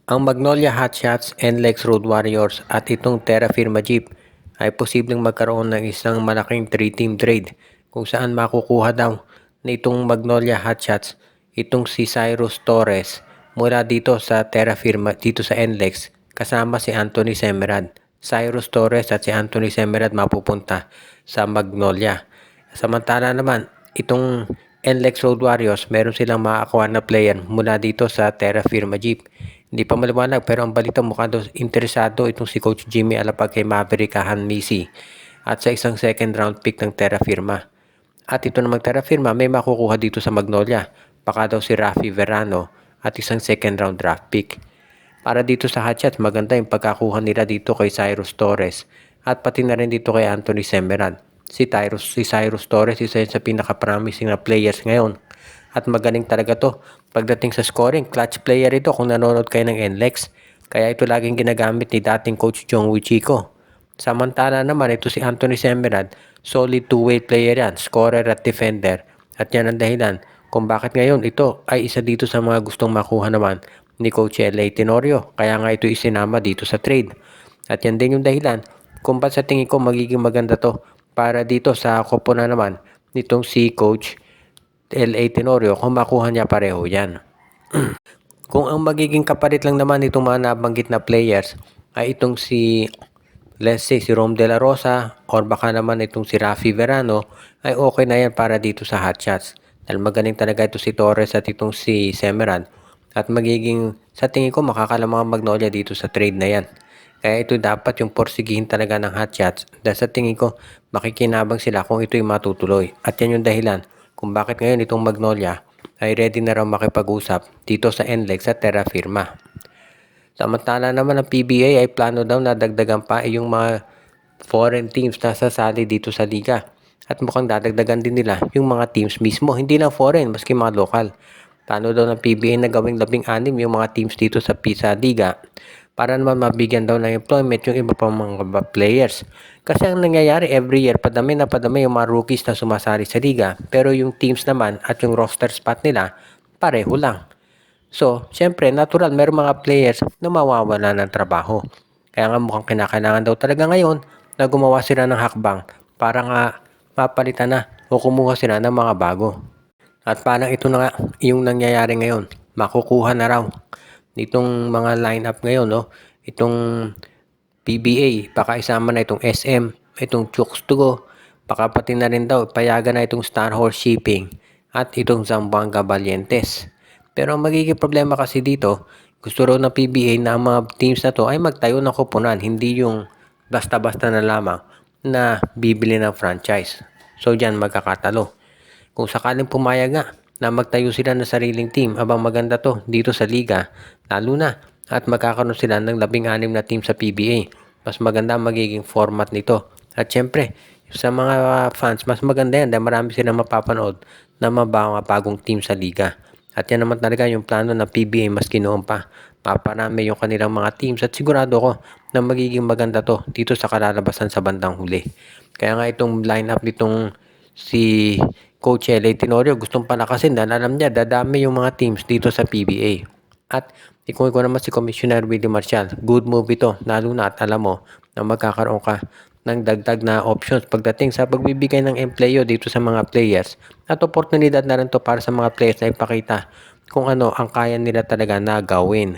Ang Magnolia Hotshots, NLEX Road Warriors at itong Terra Firma Jeep ay posibleng magkaroon ng isang malaking 3-team trade kung saan makukuha daw na itong Magnolia Hotshots itong si Cyrus Torres mula dito sa Terra Firma dito sa NLEX kasama si Anthony Semerad. Cyrus Torres at si Anthony Semerad mapupunta sa Magnolia. Samantala naman, itong NLEX Road Warriors, meron silang makakuha na player mula dito sa Terra Firma Jeep. Hindi pa maliwanag pero ang balita mukha daw interesado itong si Coach Jimmy Alapag kay Maverick Misi at sa isang second round pick ng Terra Firma. At ito namang Terra Firma may makukuha dito sa Magnolia. Baka daw si Rafi Verano at isang second round draft pick. Para dito sa Hotshots, maganda yung pagkakuha nila dito kay Cyrus Torres at pati na rin dito kay Anthony Semerad. Si Cyrus Torres, isa yun sa pinaka-promising na players ngayon. At magaling talaga to. Pagdating sa scoring, clutch player ito kung nanonood kayo ng NLEX. Kaya ito laging ginagamit ni dating coach Jong Wichico. Samantala naman, ito si Anthony Semerad, solid two-way player yan, scorer at defender. At yan ang dahilan kung bakit ngayon ito ay isa dito sa mga gustong makuha naman ni Coach L.A. Tenorio. Kaya nga ito isinama dito sa trade. At yan din yung dahilan kung ba't sa tingin ko magiging maganda to para dito sa koponan naman nitong si Coach L.A. Tenorio kung makuha niya pareho yan. Kung ang magiging kapalit lang naman itong mga nabanggit na players ay itong si let's say si Rom De La Rosa or baka naman itong si Rafi Verano ay okay na yan para dito sa Hotshots. Dahil magaling talaga ito si Torres at itong si Semerad. At magiging, sa tingin ko, makakalamang ang Magnolia dito sa trade na yan. Kaya ito dapat yung porsigihin talaga ng Hotshots. Dahil sa tingin ko, makikinabang sila kung ito'y matutuloy. At yan yung dahilan kung bakit ngayon itong Magnolia ay ready na raw makipag-usap dito sa NLEX at Terra Firma. Samantala naman ang PBA ay plano daw na dagdagan pa yung mga foreign teams na sasali dito sa liga. At mukhang dadagdagan din nila yung mga teams mismo, hindi lang foreign, maski mga local. Plano daw ng PBA na gawing 16 yung mga teams dito sa PISA Liga para naman mabigyan daw ng employment yung iba pang mga players. Kasi ang nangyayari every year, padami yung mga rookies na sumasali sa liga, pero yung teams naman at yung roster spot nila, pareho lang. So, syempre, natural, meron mga players na mawawala ng trabaho. Kaya nga mukhang kinakailangan daw talaga ngayon na gumawa sila ng hakbang para nga mapalitan na o kumuha sila ng mga bago. At parang ito na nga yung nangyayari ngayon. Makukuha na raw nitong mga lineup ngayon, no? Itong PBA, baka isama na itong SM, itong Chooks to Go, baka pati na rin daw, payagan na itong Star Horse Shipping at itong Zamboanga Valientes. Pero ang magiging problema kasi dito, gusto raw ng PBA na ang mga teams na to ay magtayo ng koponan, hindi yung basta-basta na lamang na bibili ng franchise. So dyan magkakatalo. Kung sakaling pumayag nga na magtayo sila ng sariling team, abang maganda to dito sa liga, lalo na at magkakaroon sila ng 16 na team sa PBA. Mas maganda magiging format nito. At syempre, sa mga fans, mas maganda yan dahil marami silang mapapanood na bagong team sa liga. At yan naman talaga yung plano ng PBA maski noon pa. Paparami yung kanilang mga teams at sigurado ko na magiging maganda to dito sa kalalabasan sa bandang huli. Kaya nga itong lineup nitong si Coach L.A. Tenorio gustong palakasin dahil alam niya dadami yung mga teams dito sa PBA. At ikaw naman si Commissioner Willie Marcial, good move ito lalo na at alam mo na magkakaroon ka ng dagdag na options pagdating sa pagbibigay ng empleyo dito sa mga players at oportunidad na rin to para sa mga players na ipakita kung ano ang kaya nila talaga na gawin.